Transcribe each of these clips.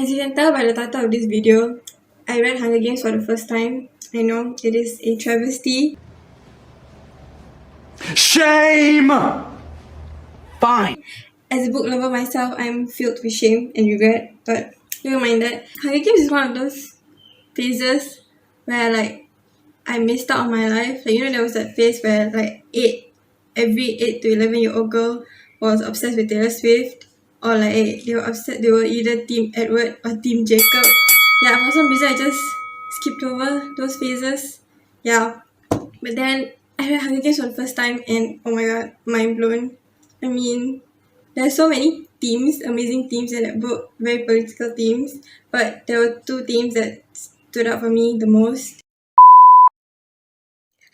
As you can tell by the title of this video, I read Hunger Games for the first time. I know it is a travesty. Shame! Fine. As a book lover myself, I'm filled with shame and regret, but never mind that. Hunger Games is one of those phases where I missed out on my life. There was that phase where every 8 to 11-year-old girl was obsessed with Taylor Swift, or they were either Team Edward or Team Jacob. Yeah, for some reason I just skipped over those phases. Yeah, but then I read Hunger Games for the first time and oh my god, mind blown. I mean, there are so many themes, amazing themes in that book, very political themes, but there were two themes that stood out for me the most.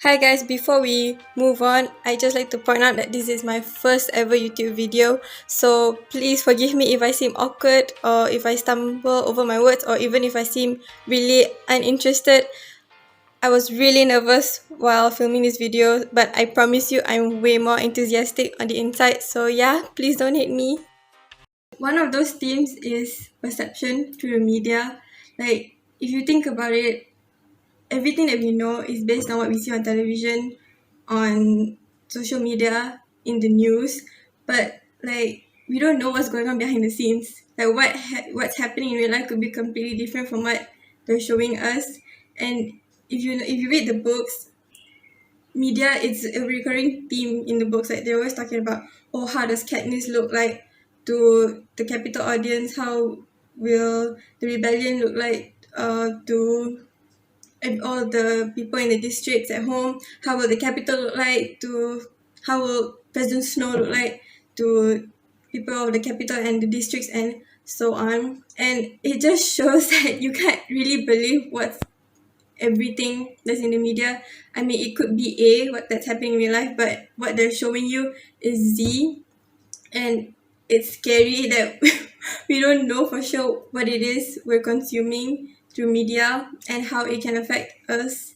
Hi guys, before we move on, I just like to point out that this is my first ever YouTube video, so please forgive me if I seem awkward or if I stumble over my words or even if I seem really uninterested. I was really nervous while filming this video, but I promise you I'm way more enthusiastic on the inside, so yeah, please don't hate me. One of those themes is perception through the media. If you think about it, everything that we know is based on what we see on television, on social media, in the news, but we don't know what's going on behind the scenes. What's happening in real life could be completely different from what they're showing us. And if you read the books, media, it's a recurring theme in the books. Like they're always talking about, oh, how does Catness look like to the capital audience? How will the rebellion look like to all the people in the districts at home? How will the capital look like to how will President Snow look like to people of the capital and the districts and so on? And it just shows that you can't really believe what's everything that's in the media. I mean, it could be what that's happening in real life, but what they're showing you is Z, and it's scary that we don't know for sure what it is we're consuming through media and how it can affect us.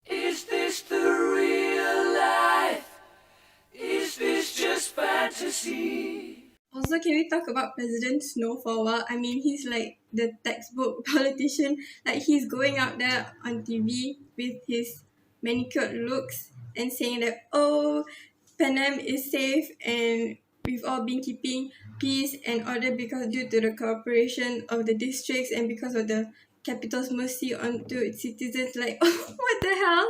Is this the real life? Is this just fantasy? Also, can we talk about President Snow for a while? I mean, he's like the textbook politician. Like, he's going out there on TV with his manicured looks and saying that, oh, Panem is safe and we've all been keeping peace and order because due to the cooperation of the districts and because of the capital's mercy onto its citizens. Like, oh, what the hell?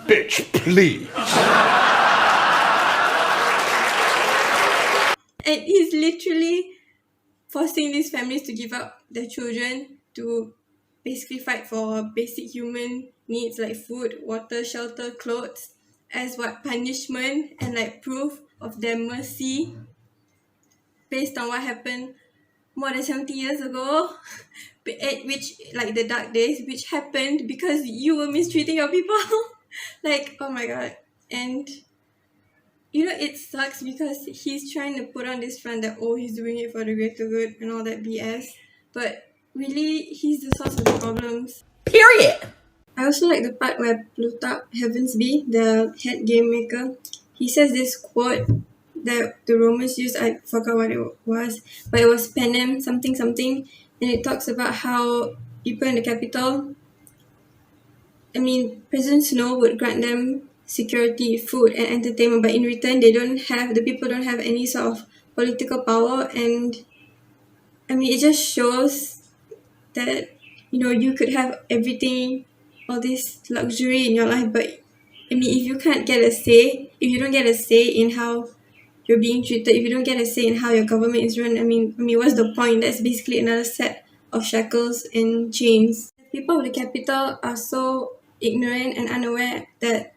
Bitch, please. And he's literally forcing these families to give up their children to basically fight for basic human needs like food, water, shelter, clothes as what punishment and proof of their mercy based on what happened more than 70 years ago, which the dark days, which happened because you were mistreating your people. Oh my god. And it sucks because he's trying to put on this front that, oh, he's doing it for the greater good and all that BS. But really, he's the source of the problems. Period. I also like the part where Plutarch Heavensby, the head game maker, he says this quote that the Romans used. I forgot what it was, but it was Panem something something, and it talks about how people in the capital, President Snow would grant them security, food, and entertainment, but in return, the people don't have any sort of political power, and it just shows that you could have everything, all this luxury in your life, but if you can't get a say, if you don't get a say in how you're being treated, if you don't get a say in how your government is run, what's the point? That's basically another set of shackles and chains. People of the capital are so ignorant and unaware that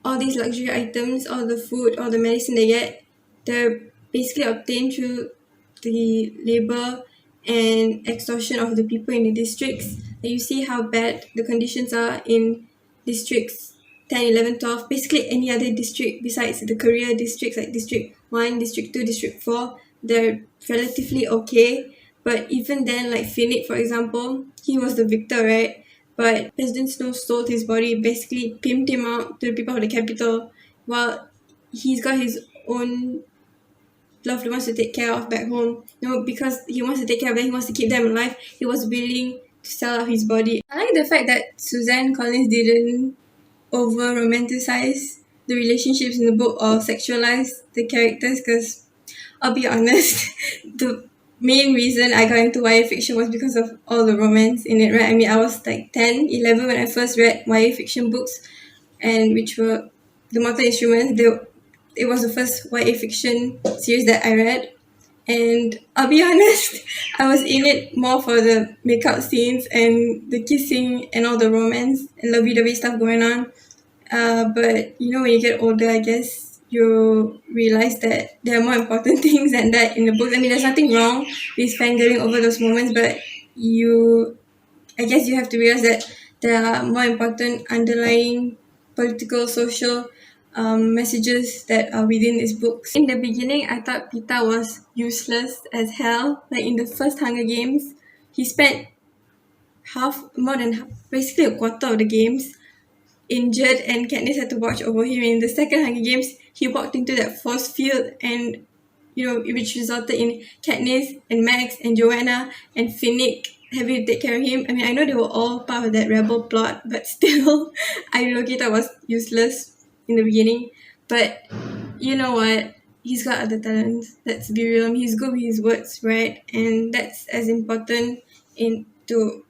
all these luxury items, all the food, all the medicine they get, they're basically obtained through the labor and extortion of the people in the districts. And you see how bad the conditions are in districts 10, 11, 12, basically any other district besides the career districts like District 1, District 2, District 4, they're relatively okay. But even then, like Finnick, for example, he was the victor, right? But President Snow sold his body, basically pimped him out to the people of the capital, while he's got his own loved ones to take care of back home. Because he wants to take care of them, he wants to keep them alive, he was willing to sell out his body. I like the fact that Suzanne Collins didn't over romanticize the relationships in the book or sexualize the characters, because I'll be honest, the main reason I got into YA fiction was because of all the romance in it, right? I mean, I was like 10, 11 when I first read YA fiction books, and which were The Mortal Instruments. It was the first YA fiction series that I read. And I'll be honest, I was in it more for the makeup scenes and the kissing and all the romance and lovey-dovey stuff going on. But when you get older, I guess you realize that there are more important things than that in the book. I mean, there's nothing wrong with fangirling over those moments, but I guess you have to realize that there are more important underlying political, social messages that are within these books. In the beginning, I thought Pita was useless as hell. Like in the first Hunger Games, he spent basically a quarter of the games injured, and Katniss had to watch over him. In the second Hunger Games, he walked into that force field, and which resulted in Katniss and Max and Joanna and Finnick having to take care of him. I mean, I know they were all part of that rebel plot, but still, I located that was useless in the beginning. But you know what? He's got other talents. Let's be real. He's good with his words, right? And that's as important into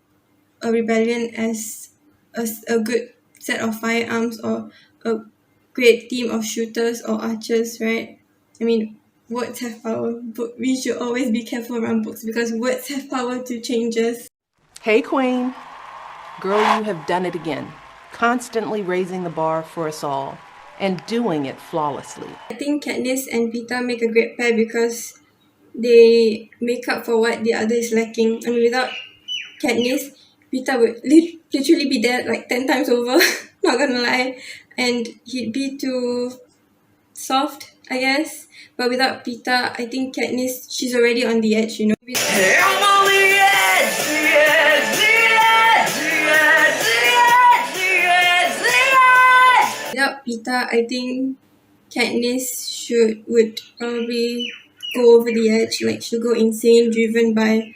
a rebellion as a good set of firearms or a great team of shooters or archers, right? I mean, words have power, but we should always be careful around books because words have power to change us. Hey, Queen. Girl, you have done it again. Constantly raising the bar for us all and doing it flawlessly. I think Katniss and Pita make a great pair because they make up for what the other is lacking. I mean, without Katniss, Pita would literally be dead like 10 times over, not gonna lie. And he'd be too soft, I guess. But without Pita, I think Katniss, she's already on the edge, I'm on the edge, the edge, the edge, the edge, the edge, the edge. Without Pita, I think Katniss would probably go over the edge, like she'll go insane, driven by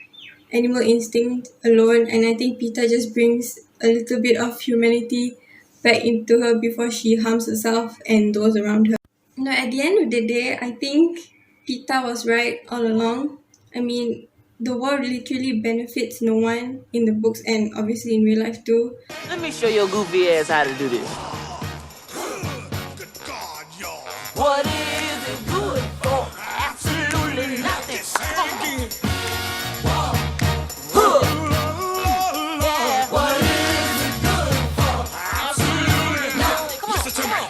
animal instinct alone. And I think Pita just brings a little bit of humanity back into her before she harms herself and those around her. At the end of the day, I think Pita was right all along. I mean, the war literally benefits no one in the books and obviously in real life too. Let me show your goofy ass how to do this. Good God, y'all. What is it good for? Absolutely nothing. Yeah, what is it good for? Absolutely nothing. Come on.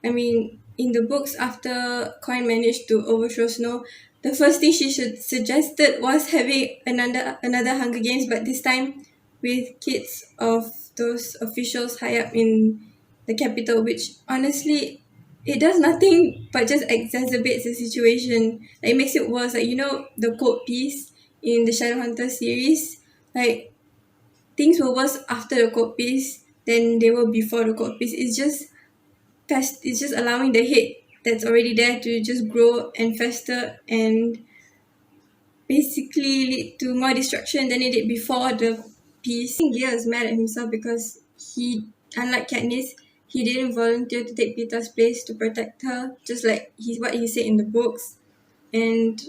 I mean, in the books, after Coin managed to overthrow Snow, the first thing she suggested was having another Hunger Games, but this time with kids of those officials high up in the capital, which honestly, it does nothing but just exacerbates the situation. Like, it makes it worse. Like, the code piece in the Shadowhunter series, like, things were worse after the code piece than they were before the code piece. It's just allowing the hate that's already there to just grow and fester and basically lead to more destruction than it did before the piece. I think Gale is mad at himself because unlike Katniss, he didn't volunteer to take Pita's place to protect her, just like what he said in the books. And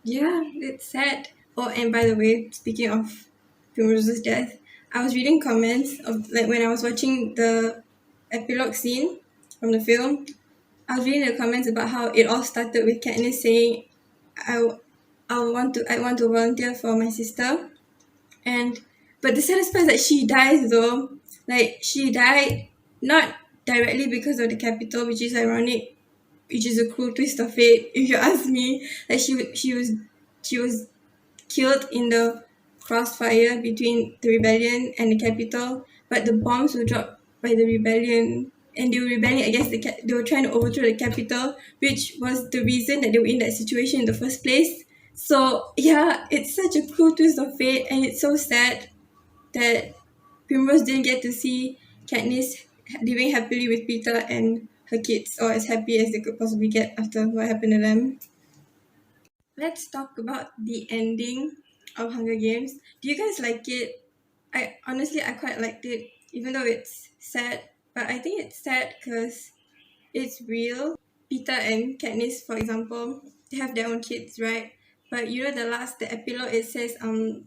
yeah, it's sad. Oh, and by the way, speaking of Primrose's death, I was reading comments of like when I was watching the epilogue scene from the film. I was reading the comments about how it all started with Catness saying, I want to volunteer for my sister," but the saddest part is that she dies though. Like, she died not directly because of the Capitol, which is ironic, which is a cruel twist of fate, if you ask me. Like, she was killed in the crossfire between the rebellion and the Capitol, but the bombs were dropped by the rebellion, and they were rebelling against they were trying to overthrow the Capitol, which was the reason that they were in that situation in the first place. So yeah, it's such a cruel twist of fate, and it's so sad that Primrose didn't get to see Katniss living happily with Peter and her kids or as happy as they could possibly get after what happened to them. Let's talk about the ending of Hunger Games. Do you guys like it? I quite liked it, even though it's sad. But I think it's sad because it's real. Peter and Katniss, for example, they have their own kids, right? But you know the epilogue, it says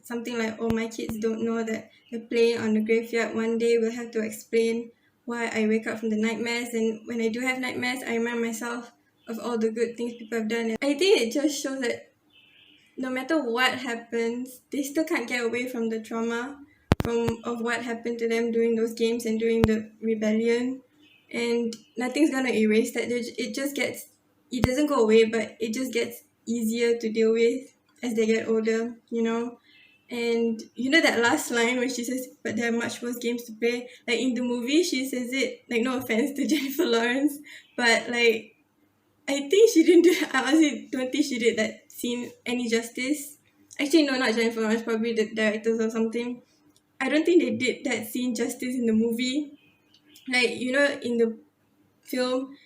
something like, "Oh, my kids don't know that they're playing on the graveyard. One day we'll have to explain why I wake up from the nightmares, and when I do have nightmares, I remind myself of all the good things people have done." And I think it just shows that no matter what happens, they still can't get away from the trauma of what happened to them during those games and during the rebellion. And nothing's gonna erase that. It doesn't go away, but it just gets easier to deal with as they get older, you know. And you know that last line where she says, "But there are much worse games to play." Like in the movie, she says it, like, no offense to Jennifer Lawrence, but like I think she didn't do. I honestly don't think she did that scene any justice. Actually, no, not Jennifer Lawrence. Probably the directors or something. I don't think they did that scene justice in the movie. Like you know, in the film,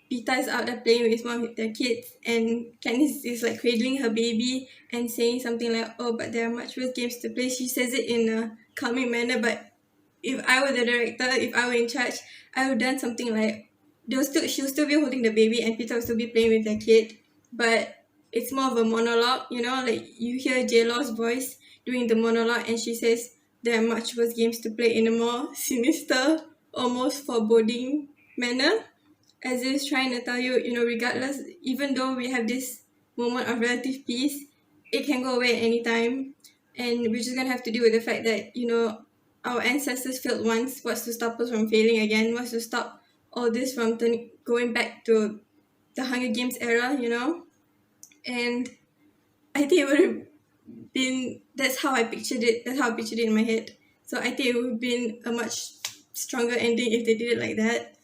Pita is out there playing with his mom with their kids, and Katniss is like cradling her baby and saying something like, "Oh, but there are much worse games to play." She says it in a calming manner, but if I were the director, if I were in charge, I would have done something like she'll still be holding the baby and Peter will still be playing with their kid, but it's more of a monologue, you know, like you hear J-Law's voice doing the monologue and she says there are much worse games to play in a more sinister, almost foreboding manner, as if trying to tell you, you know, regardless, even though we have this moment of relative peace, it can go away at any time. And we're just gonna have to deal with the fact that, you know, our ancestors failed once. What's to stop us from failing again? What's to stop all this from going back to the Hunger Games era, you know? And I think it would have been, that's how I pictured it. That's how I pictured it in my head. So I think it would have been a much stronger ending if they did it like that.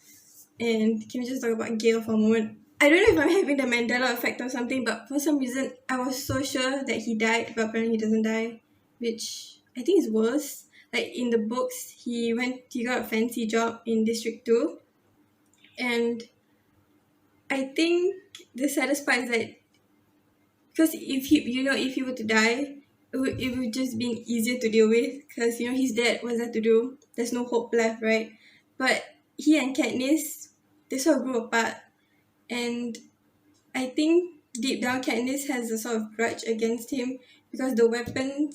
And can we just talk about Gale for a moment? I don't know if I'm having the Mandela effect or something, but for some reason I was so sure that he died, but apparently he doesn't die, which I think is worse. Like in the books, he got a fancy job in District 2, and I think the saddest part is that because if he were to die, it would just been easier to deal with because you know he's dead. What's that to do? There's no hope left, right? But he and Katniss, they sort of grew apart, and I think deep down Katniss has a sort of grudge against him because the weapon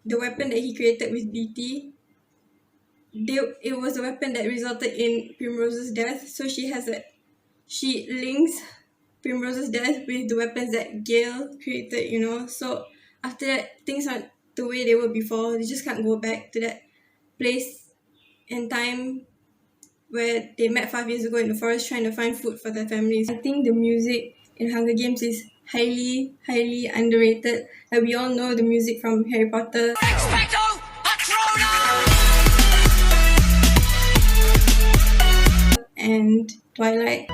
that he created with BT, it was a weapon that resulted in Primrose's death. So she links Primrose's death with the weapons that Gale created, you know. So after that, things aren't the way they were before. They just can't go back to that place and time where they met 5 years ago in the forest trying to find food for their families. I think the music in Hunger Games is highly, highly underrated. Like we all know the music from Harry Potter Expecto Patronum! and Twilight.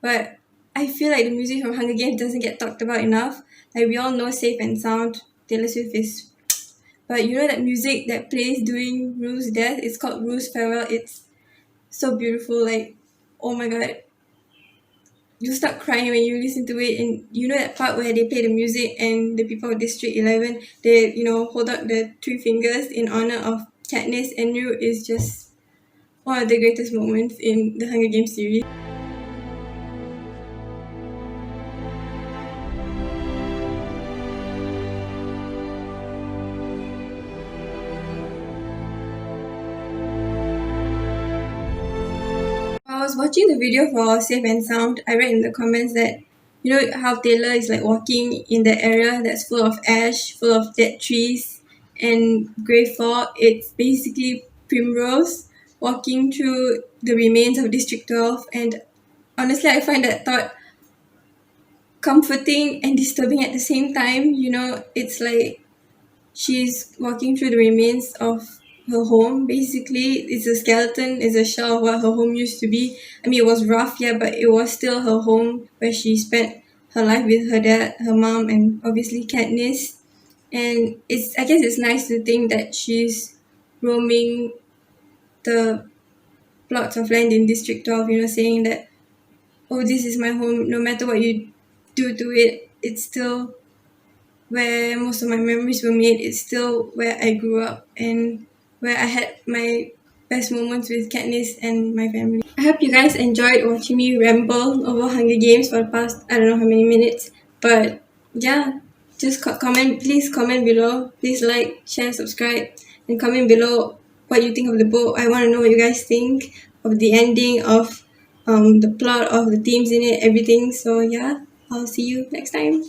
But I feel like the music from Hunger Games doesn't get talked about enough. Like we all know Safe and Sound, Taylor Swift is, but you know that music that plays during Rue's death, it's called Rue's Farewell. It's so beautiful, like oh my god. You start crying when you listen to it, and you know that part where they play the music and the people of District 11, they, you know, hold up the 3 fingers in honor of Katniss and Rue is just one of the greatest moments in the Hunger Games series. I was watching the video for Safe and Sound. I read in the comments that you know how Taylor is like walking in the area that's full of ash, full of dead trees and grey fog. It's basically Primrose walking through the remains of District 12, and honestly I find that thought comforting and disturbing at the same time. You know, it's like she's walking through the remains of her home. Basically, it's a skeleton, it's a shell of what her home used to be. I mean, it was rough, yeah, but it was still her home where she spent her life with her dad, her mom, and obviously Catness. And I guess it's nice to think that she's roaming the plots of land in District 12, saying that, oh, this is my home, no matter what you do to it, it's still where most of my memories were made. It's still where I grew up and where I had my best moments with Katniss and my family. I hope you guys enjoyed watching me ramble over Hunger Games for the past I don't know how many minutes. But yeah, just comment. Please comment below. Please like, share, subscribe, and comment below what you think of the book. I want to know what you guys think of the ending, of the plot, of the themes in it, everything. So yeah, I'll see you next time.